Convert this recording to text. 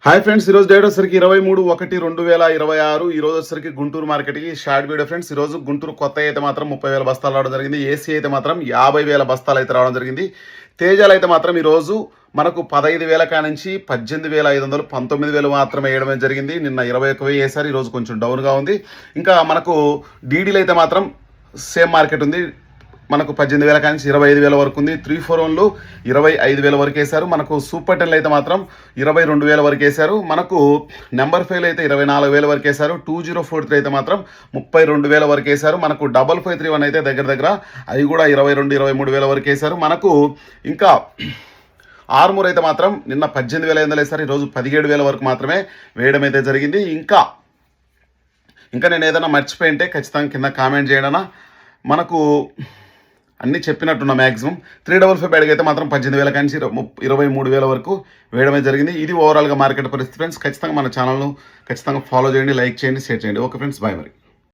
Hi friends, ఈరోజు date వచ్చేసరికి 23/1/2026. ఈరోజు వచ్చేసరికి గుంటూరు మార్కెట్కి షార్ట్ వీడియో ఫ్రెండ్స్. ఈరోజు గుంటూరు కొత్త అయితే మాత్రం 30,000 బస్తాలు రావడం జరిగింది. ఏసీ అయితే మాత్రం 50,000 బస్తాలు అయితే రావడం జరిగింది. తేజాలు అయితే మాత్రం ఈరోజు మనకు 15,000 కానించి 18,500, 19,000 మాత్రమే వేయడమే జరిగింది. నిన్న 21,000 వేసారు. ఈరోజు కొంచెం డౌన్గా ఉంది. ఇంకా మనకు డీడీలు అయితే మాత్రం సేమ్ మార్కెట్ ఉంది. మనకు 18,000 కానించి 25,000 వరకు ఉంది. 341లు 25,000 వరకు వేశారు. మనకు సూపర్ 10లు అయితే మాత్రం 22,000 వరకు వేశారు. మనకు నెంబర్ 5 అయితే 24,000 వరకు వేశారు. 2043 అయితే మాత్రం 32,000 వరకు వేశారు. మనకు 5531 అయితే దగ్గర అవి కూడా 22,000-23,000 వరకు వేశారు. మనకు ఇంకా ఆర్మూర్ అయితే మాత్రం నిన్న 18,500 వేశారు. ఈరోజు 17,000 వరకు మాత్రమే వేయడం అయితే జరిగింది. ఇంకా నేను ఏదైనా మర్చిపోయింటే ఖచ్చితంగా కింద కామెంట్ చేయడనా. మనకు అన్నీ చెప్పినట్టున్న మ్యాక్సిమం 355 బ్యాడ్కి అయితే మాత్రం 18,000 కానించి 23,000 వరకు వేయడమే జరిగింది. ఇది ఓవరాల్గా మార్కెట్ పరిస్థితి ఫ్రెండ్స్. ఖచ్చితంగా మన ఛానల్ను ఖచ్చితంగా ఫాలో చేయండి, లైక్ చేయండి, షేర్ చేయండి. ఓకే ఫ్రెండ్స్, బాయ్ మరి.